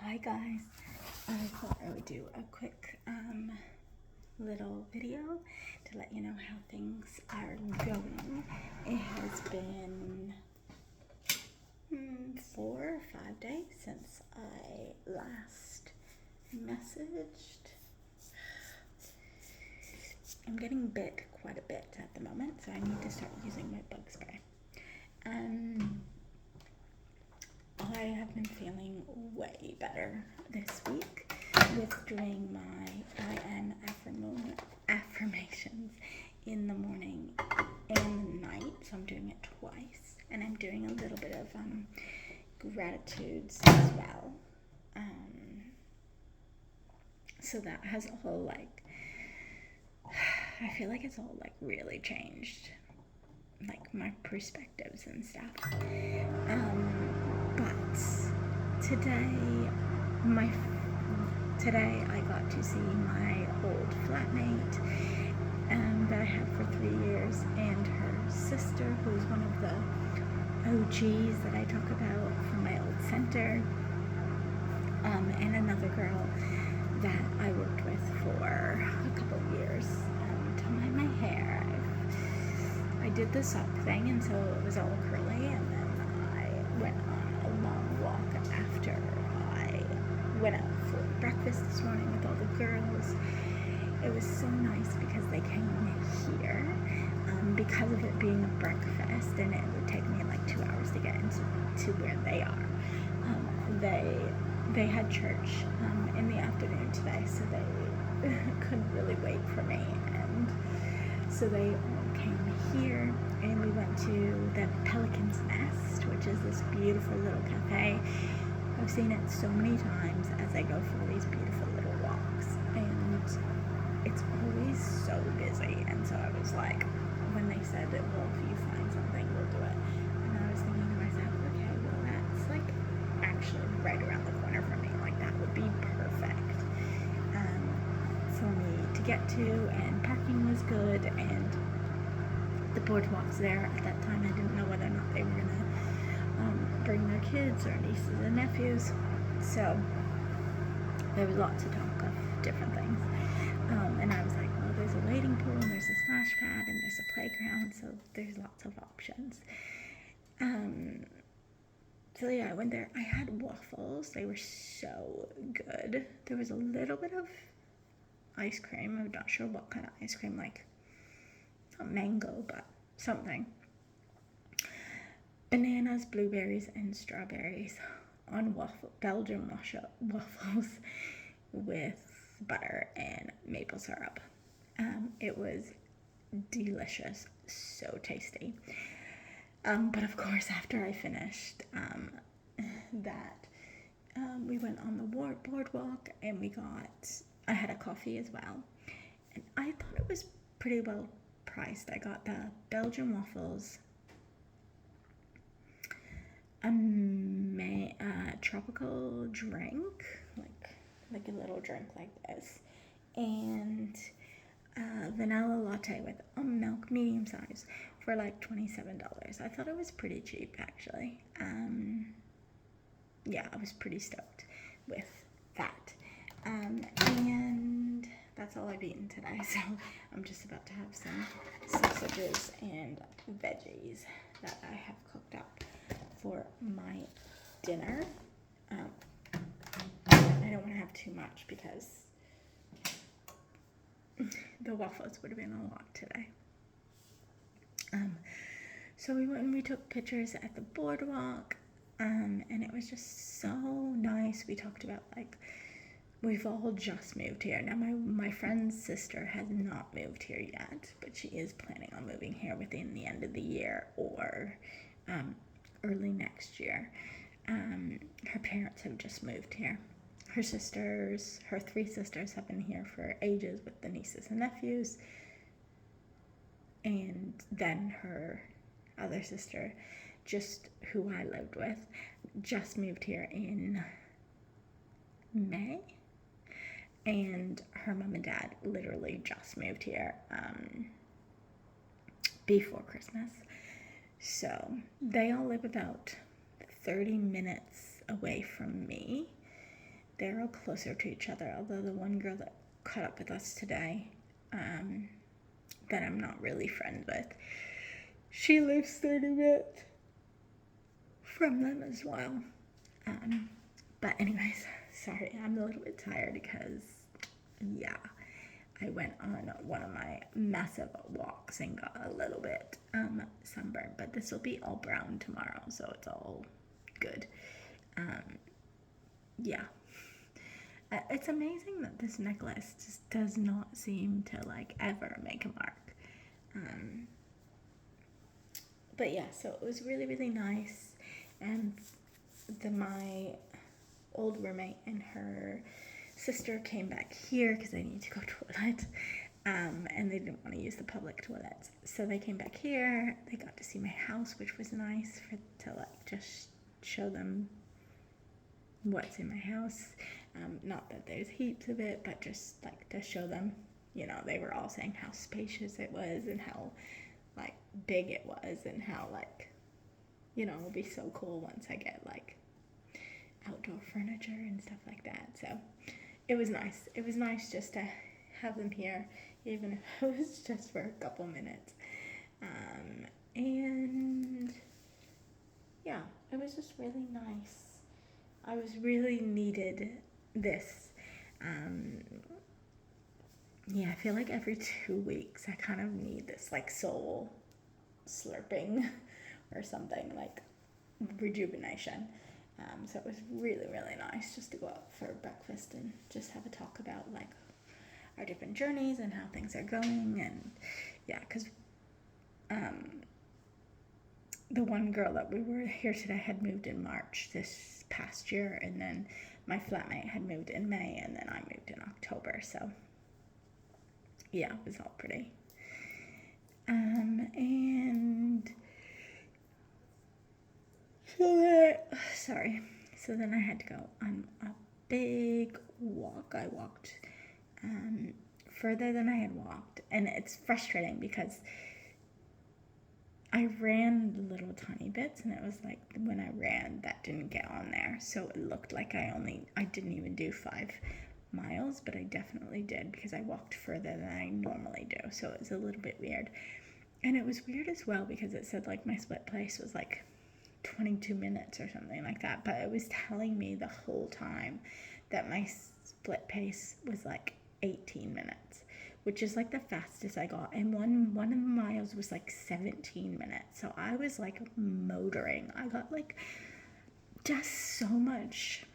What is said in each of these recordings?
Hi guys, I thought I would do a quick little video to let you know how things are going. It has been 4 or 5 days since I last messaged. I'm getting bit quite a bit at the moment, so I need to start using my bug spray. I have been feeling way better this week with doing my I-N affirmations in the morning and the night. So I'm doing it twice, and I'm doing a little bit of gratitudes as well. So that has all I feel like it's all like really changed, like my perspectives and stuff. But today I got to see my old flatmate that I had for 3 years, and her sister, who's one of the OGs that I talk about from my old center, and another girl that I worked with for a couple of years to dye my hair. I did the sock thing, and so it was all curly, and then I went on a long walk after I went out for breakfast this morning with all the girls. It was so nice because they came here, because of it being a breakfast, and it would take me like 2 hours to get to where they are. They had church in the afternoon today, so they couldn't really wait for me, and so they all came here, and we went to the Pelican's Nest, which is this beautiful little cafe. I've seen it so many times as I go for these beautiful little walks, and it's always so busy. And so I was like, when they said that, well, if you find something, we'll do it. And I was thinking to myself, okay, well, that's like actually right around the corner from me. Like, that would be perfect for me to get to, and parking was good, and the boardwalk's there. At that time, I didn't know whether or not they were gonna bring their kids or nieces and nephews, so there was lots of talk of different things, and I was like, well, there's a wading pool, and there's a splash pad, and there's a playground, so there's lots of options. So yeah, I went there. I had waffles. They were so good. There was a little bit of ice cream. I'm not sure what kind of ice cream, like not mango, but something. Bananas, blueberries, and strawberries on Belgian waffles with butter and maple syrup. It was delicious, so tasty. But of course, after I finished that, we went on the boardwalk, and I had a coffee as well. And I thought it was pretty well priced. I got the Belgian waffles, a tropical drink, like a little drink like this, and vanilla latte with almond milk, medium size, for like $27. I thought it was pretty cheap, actually. Yeah, I was pretty stoked with that. And that's all I've eaten today, so I'm just about to have some sausages and veggies that I have cooked up for my dinner. I don't want to have too much because the waffles would have been a lot today. So we went and we took pictures at the boardwalk, and it was just so nice. We talked about, like, we've all just moved here. Now, my friend's sister has not moved here yet, but she is planning on moving here within the end of the year or early next year. Her parents have just moved here. Her 3 sisters have been here for ages with the nieces and nephews. And then her other sister, just who I lived with, just moved here in May. And her mom and dad literally just moved here before Christmas. So they all live about 30 minutes away from me. they're all closer to each other, although the one girl that caught up with us today, that I'm not really friends with, she lives 30 minutes from them as well. But anyways, sorry, I'm a little bit tired because, yeah, I went on one of my massive walks and got a little bit sunburned, but this will be all brown tomorrow, so it's all good. Yeah. It's amazing that this necklace just does not seem to like ever make a mark. But yeah, so it was really, really nice. And my old roommate and her sister came back here because they need to go to the toilet. And they didn't want to use the public toilets. So they came back here. They got to see my house, which was nice to like just show them what's in my house. Not that there's heaps of it, but just like to show them, they were all saying how spacious it was and how like big it was and how like, it'll be so cool once I get like outdoor furniture and stuff like that. So it was nice. It was nice just to have them here, even if it was just for a couple minutes. And yeah, it was just really nice. I was really needed this. Yeah, I feel like every 2 weeks I kind of need this like soul slurping or something, like rejuvenation. So it was really, really nice just to go out for breakfast and just have a talk about like our different journeys and how things are going. And yeah, because the one girl that we were here today had moved in March this past year, and then my flatmate had moved in May, and then I moved in October. So yeah, it was all pretty. And so then I had to go on a big walk. I walked further than I had walked, and it's frustrating because I ran little tiny bits, and it was like when I ran, that didn't get on there, so it looked like I didn't even do 5 miles, but I definitely did because I walked further than I normally do, so it was a little bit weird. And it was weird as well because it said like my split pace was like 22 minutes or something like that, but it was telling me the whole time that my split pace was like 18 minutes, which is like the fastest I got. And one of the miles was like 17 minutes. So I was like motoring. I got like just so much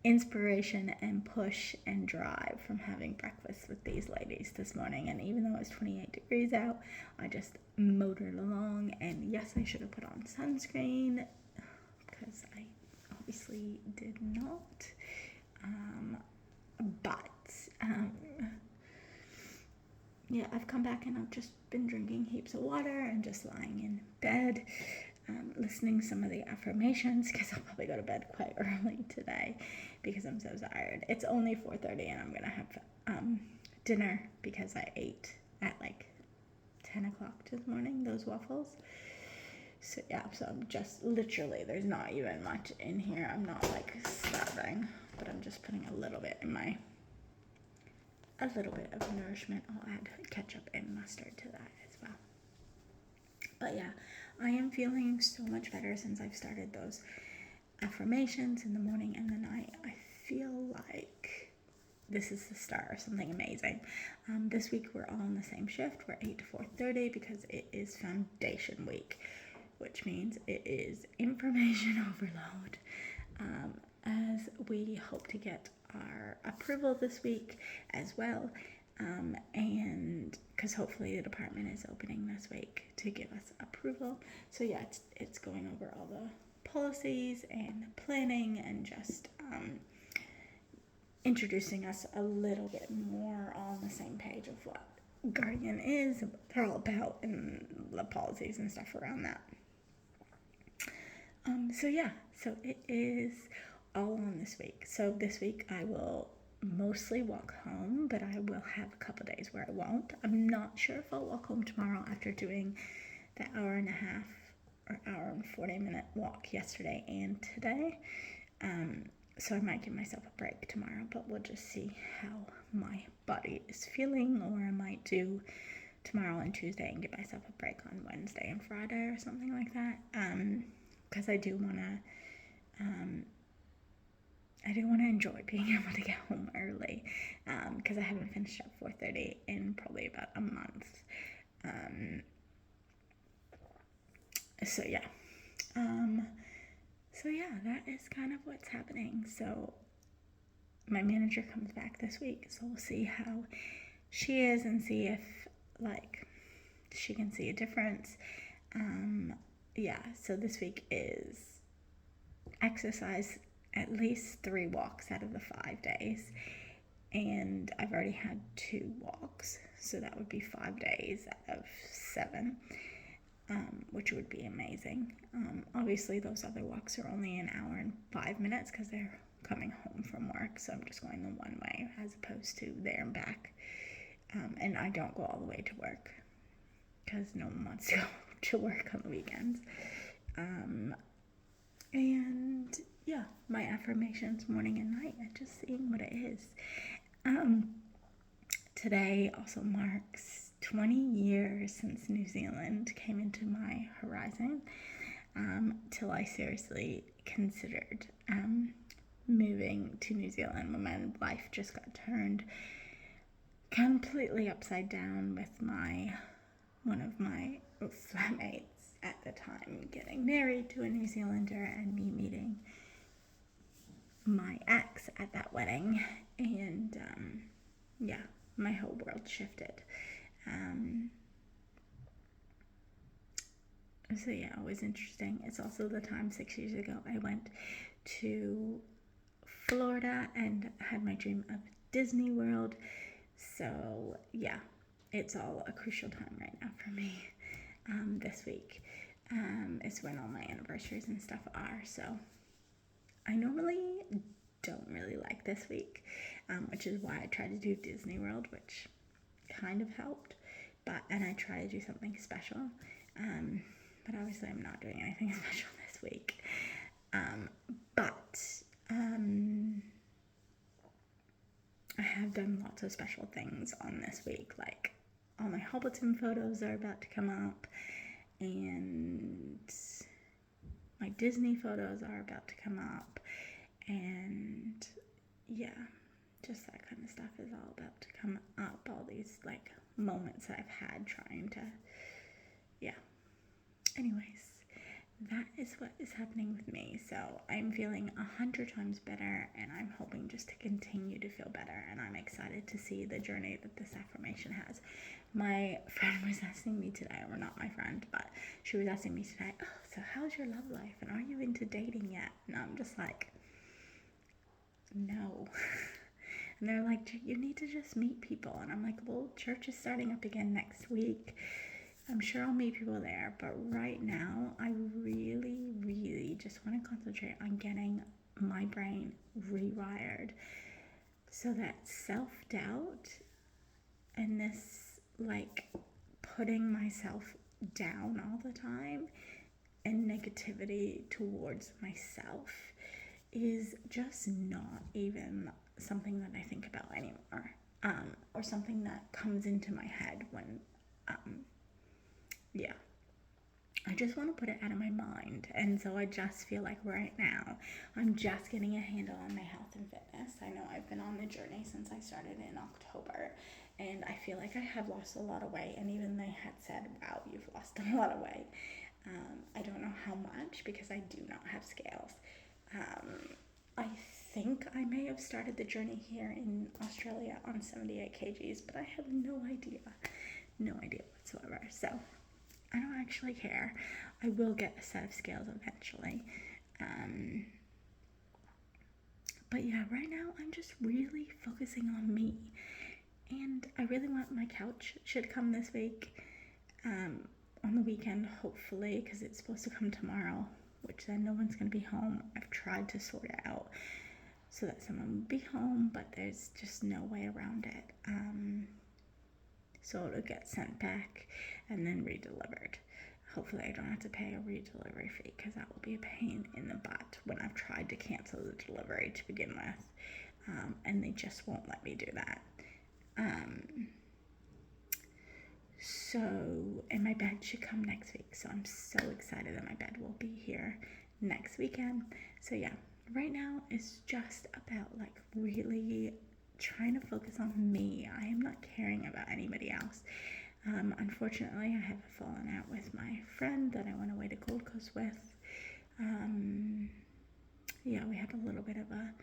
inspiration and push and drive from having breakfast with these ladies this morning. And even though it was 28 degrees out, I just motored along. And yes, I should have put on sunscreen because I obviously did not. But yeah, I've come back and I've just been drinking heaps of water and just lying in bed, listening to some of the affirmations because I'll probably go to bed quite early today because I'm so tired. It's only 4:30 and I'm gonna have dinner because I ate at like 10 o'clock this morning, those waffles. So yeah, so I'm just literally, there's not even much in here. I'm not like starving, but I'm just putting a little bit of nourishment. I'll add ketchup and mustard to that as well. But yeah, I am feeling so much better since I've started those affirmations in the morning and the night. I feel like this is the start of something amazing. This week we're all on the same shift. We're 8 to 4:30 because it is foundation week, which means it is information overload, as we hope to get our approval this week as well, and because hopefully the department is opening this week to give us approval. So yeah, it's going over all the policies and planning and just introducing us a little bit more on the same page of what Guardian is and what they're all about and the policies and stuff around that. So yeah, so it is all on this week. So this week I will mostly walk home, but I will have a couple days where I won't. I'm not sure if I'll walk home tomorrow after doing the hour and a half hour and 40-minute walk yesterday and today. So I might give myself a break tomorrow, but we'll just see how my body is feeling, or I might do tomorrow and Tuesday and give myself a break on Wednesday and Friday or something like that. Because I do want to enjoy being able to get home early, because I haven't finished at 4:30 in probably about a month. So yeah, that is kind of what's happening. So my manager comes back this week, so we'll see how she is and see if she can see a difference. So this week is exercise at least 3 walks out of the 5 days, and I've already had 2 walks, so that would be 5 days out of 7, which would be amazing. Obviously those other walks are only an hour and 5 minutes because they're coming home from work, so I'm just going the one way as opposed to there and back. And I don't go all the way to work because no one wants to go to work on the weekends. And yeah, my affirmations morning and night, and just seeing what it is. Today also marks 20 years since New Zealand came into my horizon, till I seriously considered moving to New Zealand when my life just got turned completely upside down with one of my flatmates at the time getting married to a New Zealander and me meeting my ex at that wedding, and my whole world shifted. So yeah, it was interesting. It's also the time 6 years ago I went to Florida and had my dream of Disney World. So yeah, it's all a crucial time right now for me. This week is when all my anniversaries and stuff are. So I normally don't really like this week, which is why I try to do Disney World, which kind of helped. And I try to do something special. But obviously I'm not doing anything special this week. I have done lots of special things on this week, like all my Hobbiton photos are about to come up, and my Disney photos are about to come up, and yeah, just that kind of stuff is all about to come up, all these moments that I've had trying to, anyways, that is what is happening with me. So I'm feeling 100 times better, and I'm hoping just to continue to feel better, and I'm excited to see the journey that this affirmation has. My friend was asking me today, or not my friend, but she was asking me today, oh, so how's your love life, and are you into dating yet? And I'm just like, no. And they're like, you need to just meet people. And I'm like, well, church is starting up again next week. I'm sure I'll meet people there, but right now I really, really just want to concentrate on getting my brain rewired so that self-doubt and this putting myself down all the time and negativity towards myself is just not even something that I think about anymore, or something that comes into my head when I just want to put it out of my mind. And so I just feel like right now I'm just getting a handle on my health and fitness. I know I've been on the journey since I started in October, and I feel like I have lost a lot of weight, and even they had said, wow, you've lost a lot of weight. I don't know how much because I do not have scales. I think I may have started the journey here in Australia on 78 kgs, but I have no idea whatsoever. So I don't actually care. I will get a set of scales eventually. But yeah, right now I'm just really focusing on me. And I really want my couch should come this week, on the weekend, hopefully, because it's supposed to come tomorrow, which then no one's going to be home. I've tried to sort it out so that someone will be home, but there's just no way around it. So it'll get sent back and then redelivered. hopefully I don't have to pay a redelivery fee, because that will be a pain in the butt when I've tried to cancel the delivery to begin with, and they just won't let me do that. So, and my bed should come next week, so I'm so excited that my bed will be here next weekend. So yeah, right now it's just about like really trying to focus on me. I am not caring about anybody else. Unfortunately, I have fallen out with my friend that I went away to Gold Coast with. Yeah, we had a little bit of a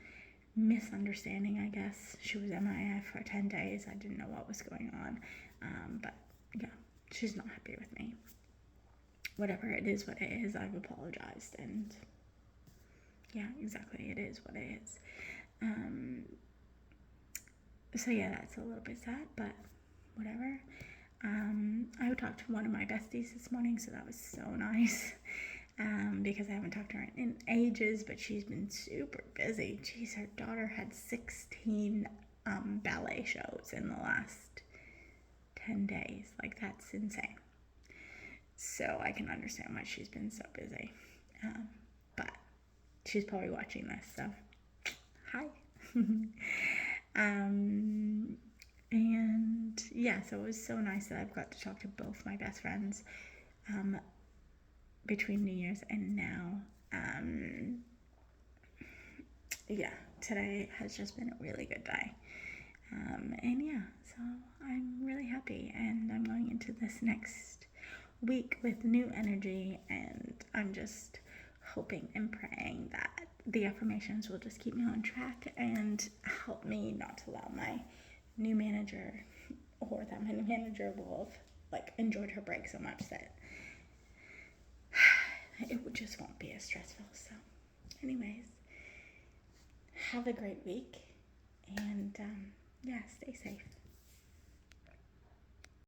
misunderstanding, I guess. She was MIA for 10 days. I didn't know what was going on. But yeah, she's not happy with me. Whatever, it is what it is. I've apologized, and yeah, exactly, it is what it is. So yeah, that's a little bit sad, but whatever. I talked to one of my besties this morning, so that was so nice. Because I haven't talked to her in ages, but she's been super busy. Jeez, her daughter had 16 ballet shows in the last 10 days. Like, that's insane. So I can understand why she's been so busy. But she's probably watching this, so hi. And yeah, so it was so nice that I've got to talk to both my best friends between New Year's and now. Yeah, today has just been a really good day. And yeah, so I'm really happy, and I'm going into this next week with new energy, and I'm just hoping and praying that the affirmations will just keep me on track and help me not to allow my new manager, or that my new manager will have like enjoyed her break so much that it just won't be as stressful. So anyways, have a great week, and yeah, stay safe.